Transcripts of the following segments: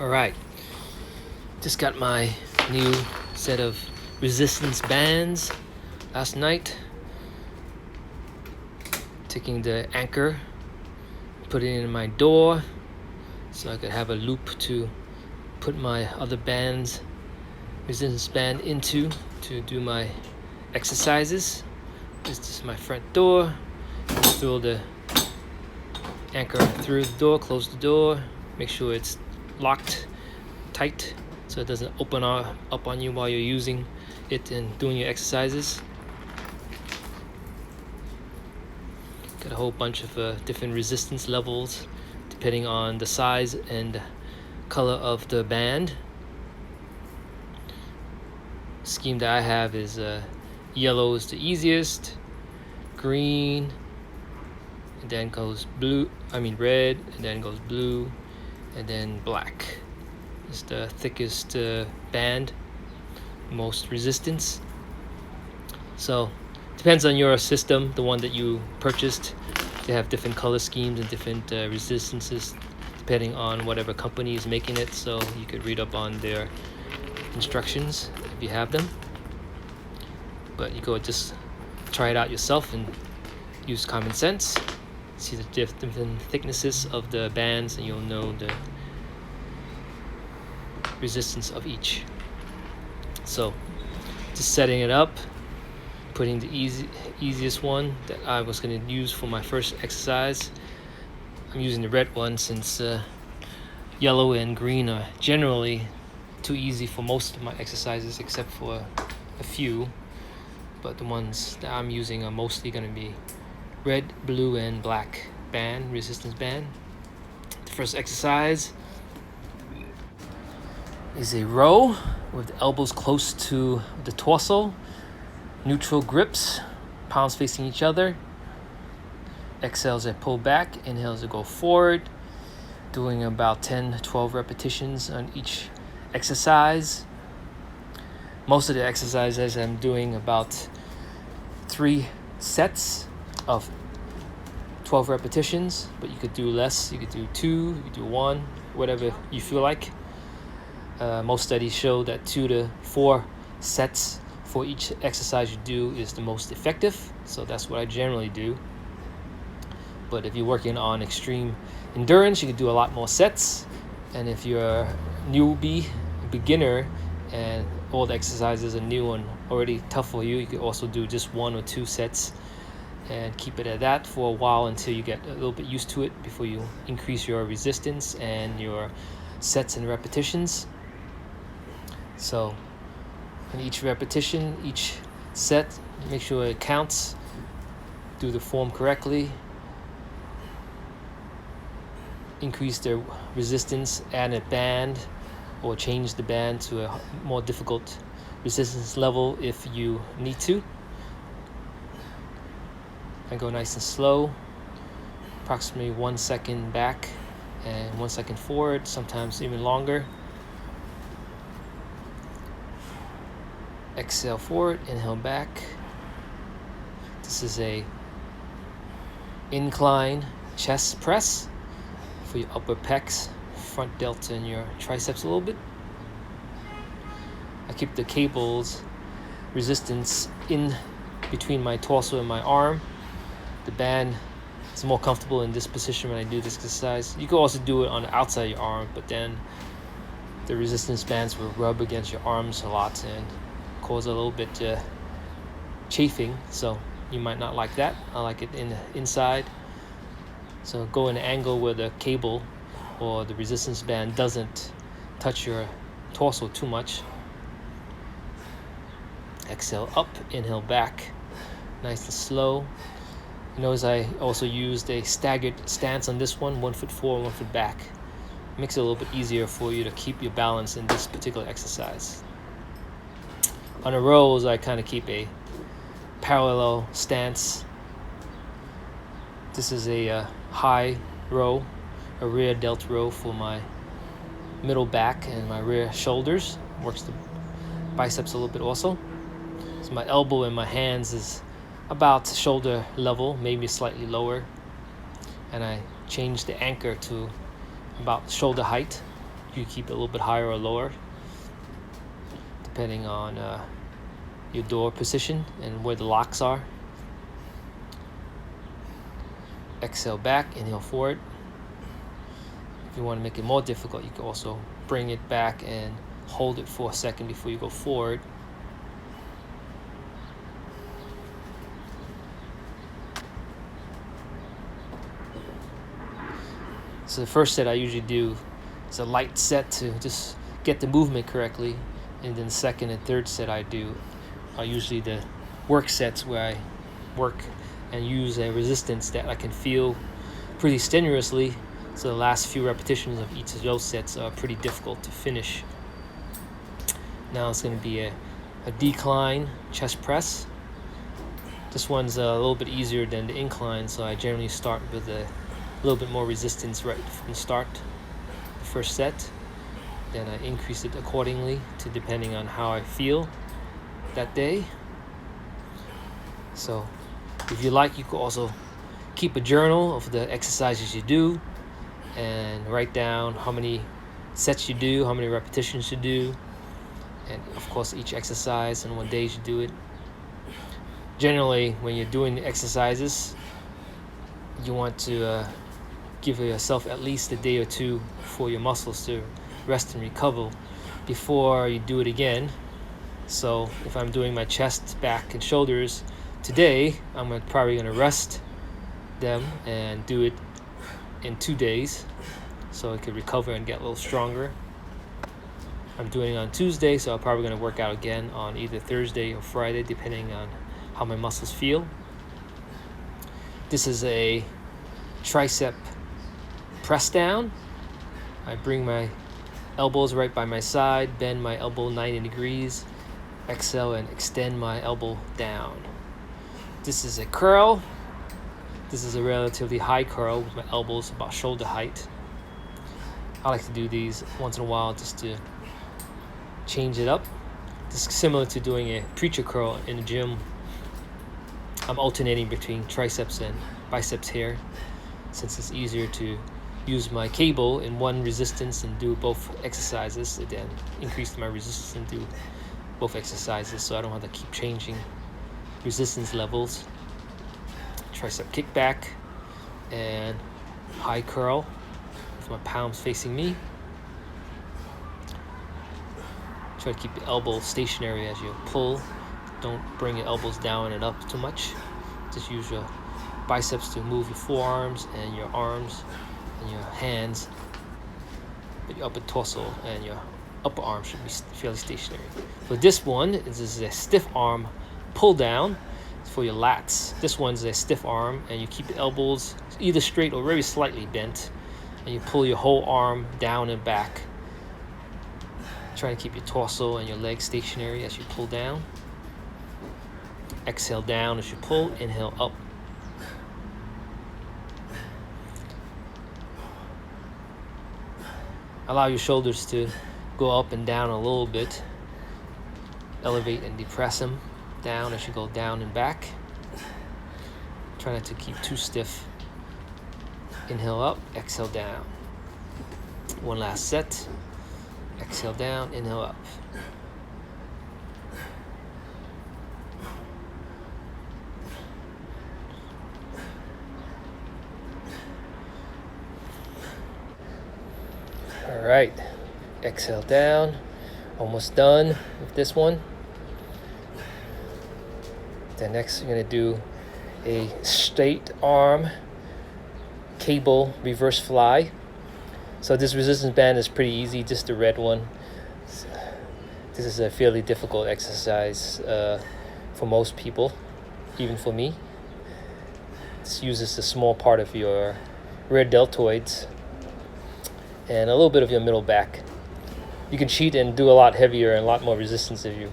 Alright, just got my new set of resistance bands last night. Taking the anchor, putting it in my door so I could have a loop to put my other bands, resistance band into to do my exercises. This is my front door. Throw the anchor through the door, close the door, make sure it's locked tight so it doesn't open up on you while you're using it and doing your exercises. Got a whole bunch of different resistance levels depending on the size and color of the band. Scheme that I have is yellow is the easiest, green, and then goes red, and then goes blue, and then black. It's the thickest band, most resistance. So depends on your system, the one that you purchased. They have different color schemes and different resistances depending on whatever company is making it, so you could read up on their instructions if you have them. But you go just try it out yourself and use common sense. See the different thicknesses of the bands and you'll know the resistance of each. So just setting it up, putting the easiest one that I was going to use for my first exercise. I'm using the red one since yellow and green are generally too easy for most of my exercises except for a few, but the ones that I'm using are mostly going to be red, blue, and black band, resistance band. The first exercise is a row with the elbows close to the torso, neutral grips, palms facing each other. Exhales I pull back, inhales I go forward, doing about 10-12 repetitions on each exercise. Most of the exercises I'm doing about 3 sets of 12 repetitions, but you could do less. You could do 2, you could do 1, whatever you feel like. Most studies show that 2 to 4 sets for each exercise you do is the most effective, so that's what I generally do. But if you're working on extreme endurance, you can do a lot more sets. And if you're a beginner, and all the exercises are new and already tough for you, you could also do just 1 or 2 sets and keep it at that for a while until you get a little bit used to it before you increase your resistance and your sets and repetitions. So in each repetition, each set, make sure it counts, do the form correctly, increase the resistance, add a band, or change the band to a more difficult resistance level if you need to. I go nice and slow, approximately 1 second back and 1 second forward, sometimes even longer. Exhale forward, inhale back. This is a incline chest press for your upper pecs, front delta, and your triceps a little bit. I keep the cables resistance in between my torso and my arm. The band is more comfortable in this position when I do this exercise. You can also do it on the outside of your arm, but then the resistance bands will rub against your arms a lot and cause a little bit chafing, so you might not like that. I like it inside. So go in an angle where the cable or the resistance band doesn't touch your torso too much. Exhale up, inhale back, nice and slow. Notice I also used a staggered stance on this one, 1 foot forward, 1 foot back. Makes it a little bit easier for you to keep your balance in this particular exercise. On the rows, I kind of keep a parallel stance. This is a high row, a rear delt row for my middle back and my rear shoulders. Works the biceps a little bit also. So my elbow and my hands is about shoulder level, maybe slightly lower. And I change the anchor to about shoulder height. You keep it a little bit higher or lower, depending on your door position and where the locks are. Exhale back, inhale forward. If you want to make it more difficult, you can also bring it back and hold it for a second before you go forward. So the first set I usually do is a light set to just get the movement correctly, and then the second and third set I do are usually the work sets where I work and use a resistance that I can feel pretty strenuously. So the last few repetitions of each of those sets are pretty difficult to finish. Now it's going to be a decline chest press. This one's a little bit easier than the incline, so I generally start with a little bit more resistance right from the start, the first set. Then I increase it accordingly to depending on how I feel that day. So if you like, you could also keep a journal of the exercises you do and write down how many sets you do, how many repetitions you do, and of course each exercise and what days you do it. Generally, when you're doing the exercises, you want to give yourself at least a day or two for your muscles to rest and recover before you do it again. So if I'm doing my chest, back, and shoulders today, I'm probably going to rest them and do it in 2 days so I could recover and get a little stronger. I'm doing it on Tuesday, so I'm probably going to work out again on either Thursday or Friday, depending on how my muscles feel. This is a tricep press down. I bring my elbows right by my side, bend my elbow 90 degrees, exhale and extend my elbow down. This is a curl. This is a relatively high curl with my elbows about shoulder height. I like to do these once in a while just to change it up. This is similar to doing a preacher curl in the gym. I'm alternating between triceps and biceps here, since it's easier to use my cable in one resistance and do both exercises, and then increase my resistance and do both exercises, so I don't have to keep changing resistance levels. Tricep kickback and high curl with my palms facing me. Try to keep the elbow stationary as you pull. Don't bring your elbows down and up too much. Just use your biceps to move your forearms and your arms and your hands, but your upper torso and your upper arm should be fairly stationary. For this one, this is a stiff arm pull down for your lats. This one's a stiff arm, and you keep the elbows either straight or very slightly bent, and you pull your whole arm down and back, trying to keep your torso and your legs stationary as you pull down. Exhale down as you pull, inhale up. Allow your shoulders to go up and down a little bit. Elevate and depress them down as you go down and back. Try not to keep too stiff. Inhale up, exhale down. One last set. Exhale down, inhale up. All right, exhale down. Almost done with this one. Then next, we're gonna do a straight arm cable reverse fly. So this resistance band is pretty easy, just the red one. This is a fairly difficult exercise for most people, even for me. This uses a small part of your rear deltoids and a little bit of your middle back. You can cheat and do a lot heavier and a lot more resistance if you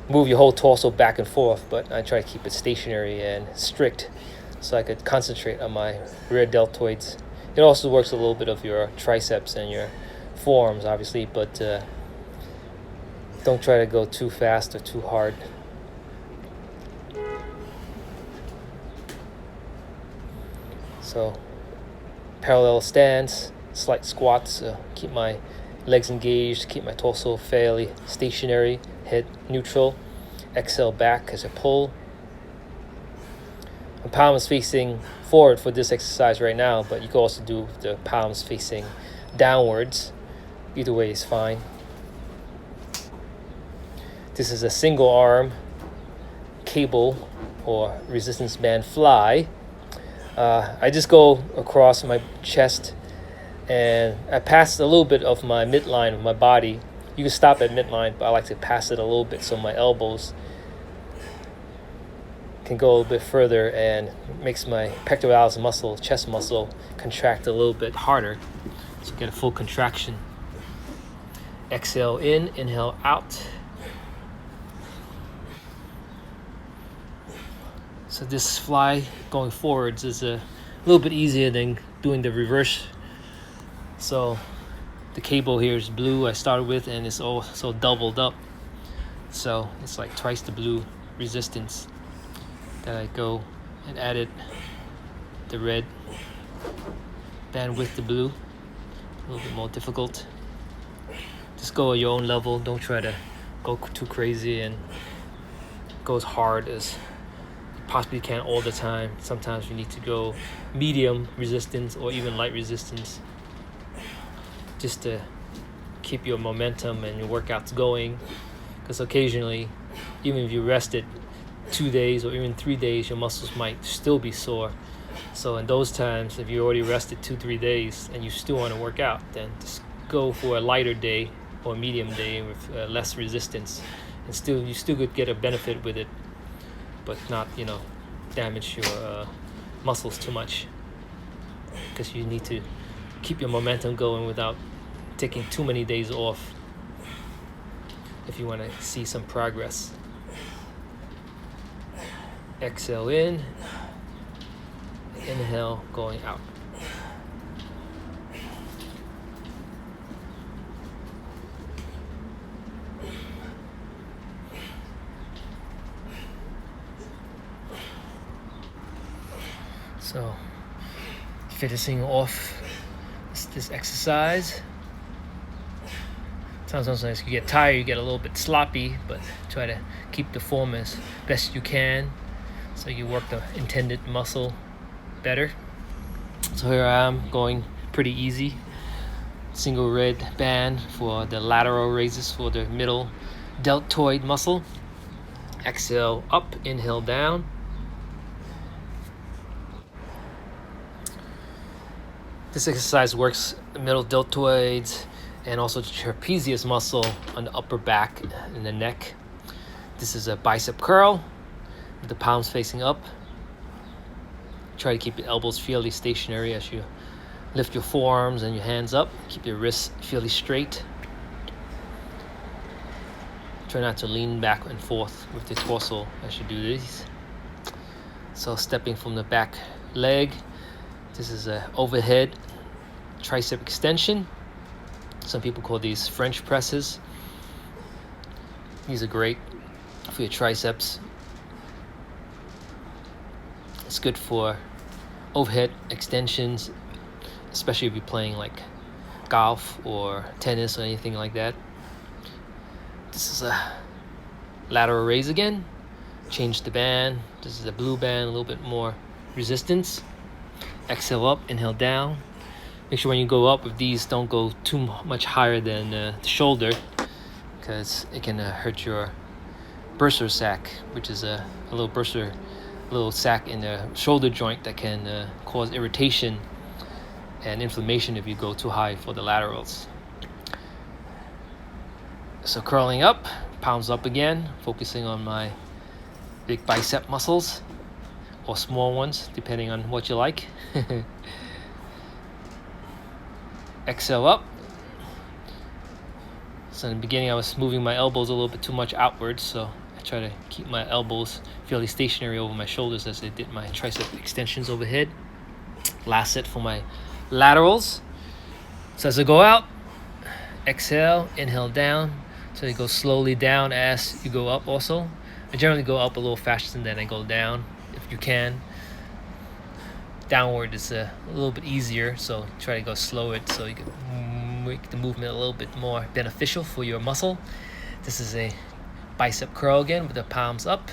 move your whole torso back and forth, but I try to keep it stationary and strict so I could concentrate on my rear deltoids. It also works a little bit of your triceps and your forearms, obviously, but don't try to go too fast or too hard. So parallel stance, slight squats, keep my legs engaged, keep my torso fairly stationary, head neutral. Exhale back as I pull. My palm is facing forward for this exercise right now, but you can also do the palms facing downwards. Either way is fine. This is a single arm cable or resistance band fly. I just go across my chest and I pass a little bit of my midline of my body. You can stop at midline, but I like to pass it a little bit so my elbows can go a little bit further and makes my pectoralis muscle, chest muscle, contract a little bit harder. So get a full contraction. Exhale in, inhale out. So this fly going forwards is a little bit easier than doing the reverse. So the cable here is blue I started with, and it's also doubled up. So it's like twice the blue resistance. Then I go and added the red band with the blue. A little bit more difficult. Just go at your own level. Don't try to go too crazy and go as hard as you possibly can all the time. Sometimes you need to go medium resistance or even light resistance just to keep your momentum and your workouts going. Because occasionally, even if you rested 2 days or even 3 days, your muscles might still be sore. So in those times, if you already rested 2-3 days and you still want to work out, then just go for a lighter day or a medium day with less resistance, and you still could get a benefit with it, but not damage your muscles too much, because you need to keep your momentum going without taking too many days off if you want to see some progress. Exhale in, inhale going out. So finishing off this exercise. Sometimes you get tired, you get a little bit sloppy, but try to keep the form as best you can so you work the intended muscle better. So here I am going pretty easy. Single red band for the lateral raises for the middle deltoid muscle. Exhale up, inhale down. This exercise works the middle deltoids and also the trapezius muscle on the upper back and the neck. This is a bicep curl with the palms facing up. Try to keep your elbows fairly stationary as you lift your forearms and your hands up. Keep your wrists fairly straight. Try not to lean back and forth with the torso as you do these. So stepping from the back leg. This is a overhead tricep extension. Some people call these French presses. These are great for your triceps. It's good for overhead extensions, especially if you're playing like golf or tennis or anything like that. This is a lateral raise again. Change the band. This is a blue band, a little bit more resistance. Exhale up, inhale down. Make sure when you go up with these, don't go too much higher than the shoulder, because it can hurt your bursa sac, which is a little sac in the shoulder joint that can cause irritation and inflammation if you go too high for the laterals. So curling up, palms up again, focusing on my big bicep muscles, or small ones, depending on what you like. Exhale up. So in the beginning I was moving my elbows a little bit too much outwards, so I try to keep my elbows fairly stationary over my shoulders as I did my tricep extensions overhead. Last set for my laterals. So as I go out, exhale, inhale down. So you go slowly down as you go up also. I generally go up a little faster than I go down if you can. Downward is a little bit easier, so try to go slower so you can make the movement a little bit more beneficial for your muscle. This is a bicep curl again with the palms up.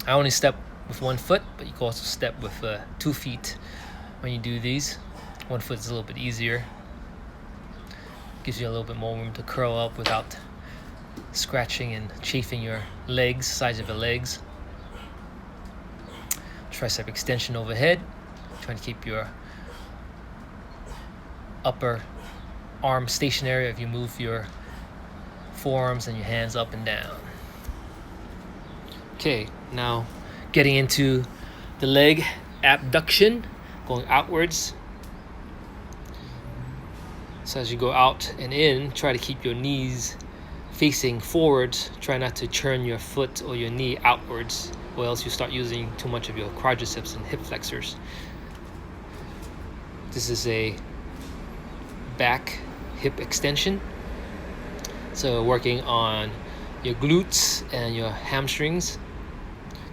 I only step with 1 foot, but you can also step with 2 feet when you do these. 1 foot is a little bit easier. Gives you a little bit more room to curl up without scratching and chafing your legs, sides of your legs. Tricep extension overhead. Trying to keep your upper arm stationary if you move your forearms and your hands up and down. Okay, now getting into the leg abduction, going outwards. So as you go out and in, try to keep your knees facing forwards. Try not to turn your foot or your knee outwards, or else you start using too much of your quadriceps and hip flexors. This is a back hip extension. So working on your glutes and your hamstrings.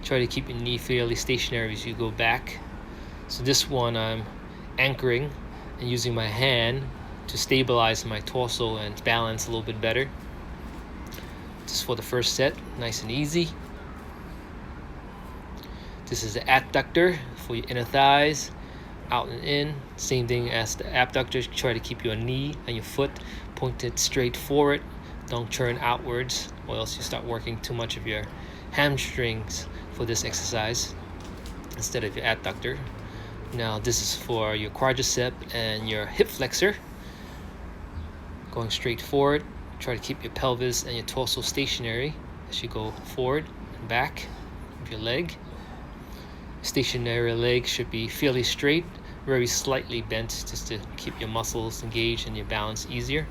Try to keep your knee fairly stationary as you go back. So this one I'm anchoring and using my hand to stabilize my torso and balance a little bit better. Just for the first set, nice and easy. This is the adductor for your inner thighs, out and in. Same thing as the abductor. Try to keep your knee and your foot pointed straight forward. Don't turn outwards, or else you start working too much of your hamstrings for this exercise instead of your adductor. Now this is for your quadricep and your hip flexor. Going straight forward. Try to keep your pelvis and your torso stationary as you go forward and back of your leg. Stationary leg should be fairly straight, very slightly bent, just to keep your muscles engaged and your balance easier.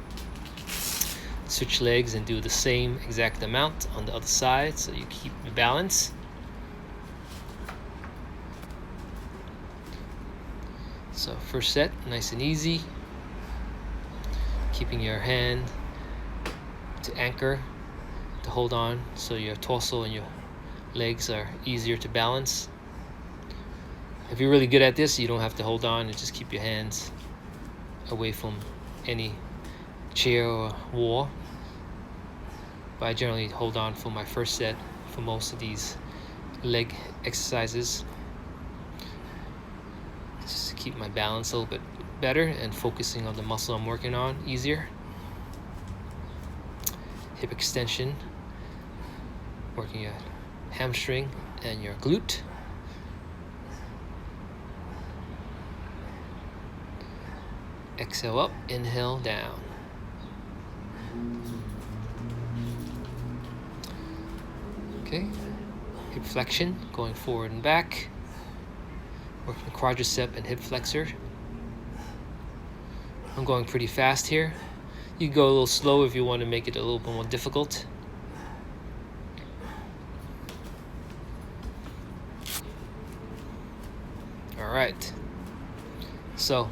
Switch legs and do the same exact amount on the other side so you keep your balance. So first set, nice and easy. Keeping your hand to anchor, to hold on, so your torso and your legs are easier to balance. If you're really good at this, you don't have to hold on and just keep your hands away from any chair or wall. But I generally hold on for my first set for most of these leg exercises, just to keep my balance a little bit better and focusing on the muscle I'm working on easier. Hip extension, working your hamstring and your glute. Exhale up, inhale down. Okay, hip flexion, going forward and back. Working the quadricep and hip flexor. I'm going pretty fast here. You can go a little slow if you want to make it a little bit more difficult. Alright, so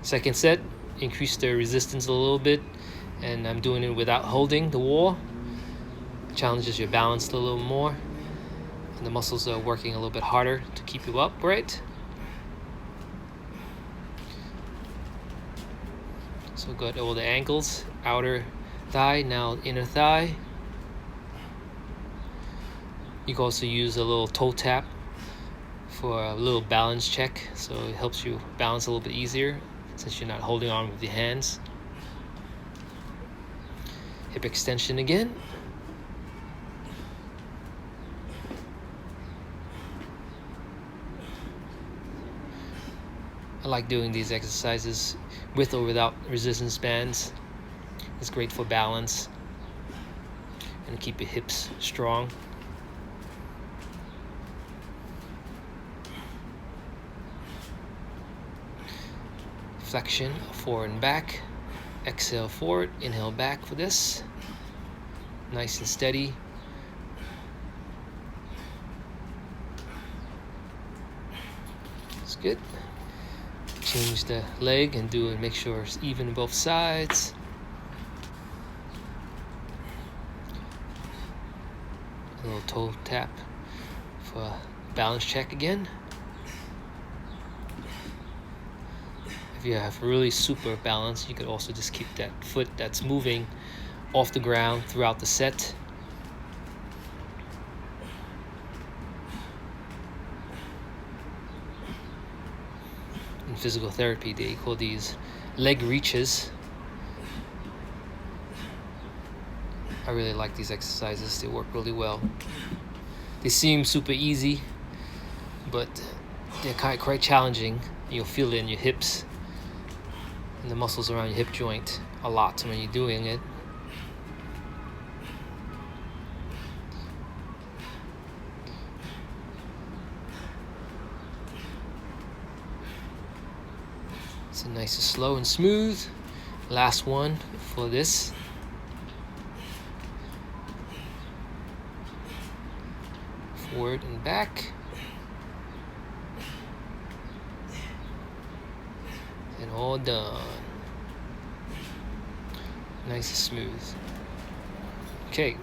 second set, increase the resistance a little bit, and I'm doing it without holding the wall. Challenges your balance a little more, and the muscles are working a little bit harder to keep you upright. So got all the ankles, outer thigh, now inner thigh. You can also use a little toe tap for a little balance check, so it helps you balance a little bit easier since you're not holding on with your hands. Hip extension again. I like doing these exercises with or without resistance bands. It's great for balance and keep your hips strong. Flexion, forward and back. Exhale forward, inhale back for this. Nice and steady. It's good. Change the leg and do it, make sure it's even both sides. A little toe tap for a balance check again. if you have really super balance, you could also just keep that foot that's moving off the ground throughout the set. In physical therapy, they call these leg reaches. I really like these exercises. They work really well. They seem super easy, but they're quite challenging. You'll feel it in your hips and the muscles around your hip joint a lot when you're doing it. It's a nice and slow and smooth. Last one for this. Forward and back. And all done. Nice and smooth. Okay.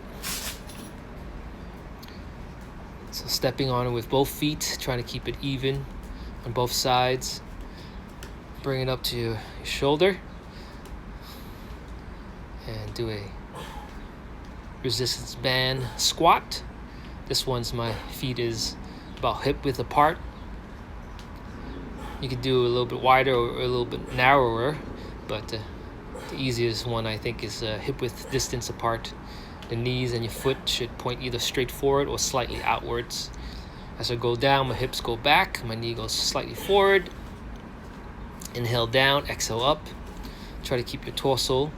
So stepping on it with both feet, trying to keep it even on both sides. Bring it up to your shoulder. And do a resistance band squat. This one's my feet is about hip width apart. You could do a little bit wider or a little bit narrower, but the easiest one I think is hip width distance apart. The knees and your foot should point either straight forward or slightly outwards. As I go down, my hips go back, my knee goes slightly forward. Inhale down, exhale up. Try to keep your torso,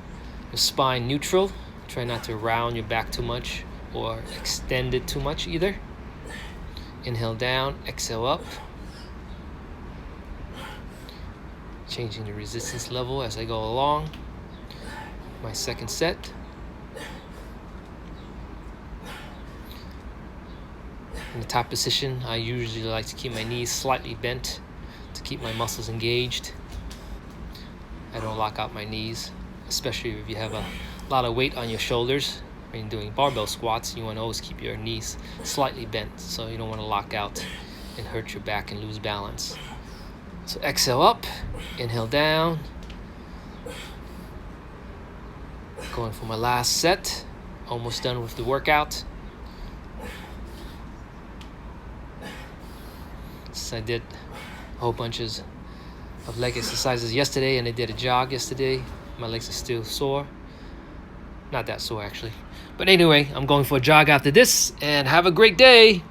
your spine neutral. Try not to round your back too much or extend it too much either. Inhale down, exhale up. Changing the resistance level as I go along. My second set. In the top position, I usually like to keep my knees slightly bent to keep my muscles engaged. I don't lock out my knees, especially if you have a lot of weight on your shoulders. When you're doing barbell squats, you want to always keep your knees slightly bent, so you don't want to lock out and hurt your back and lose balance. So exhale up, inhale down. Going for my last set, almost done with the workout. Since I did a whole bunches of leg exercises yesterday and I did a jog yesterday, my legs are still sore. Not that sore actually. But anyway, I'm going for a jog after this, and have a great day.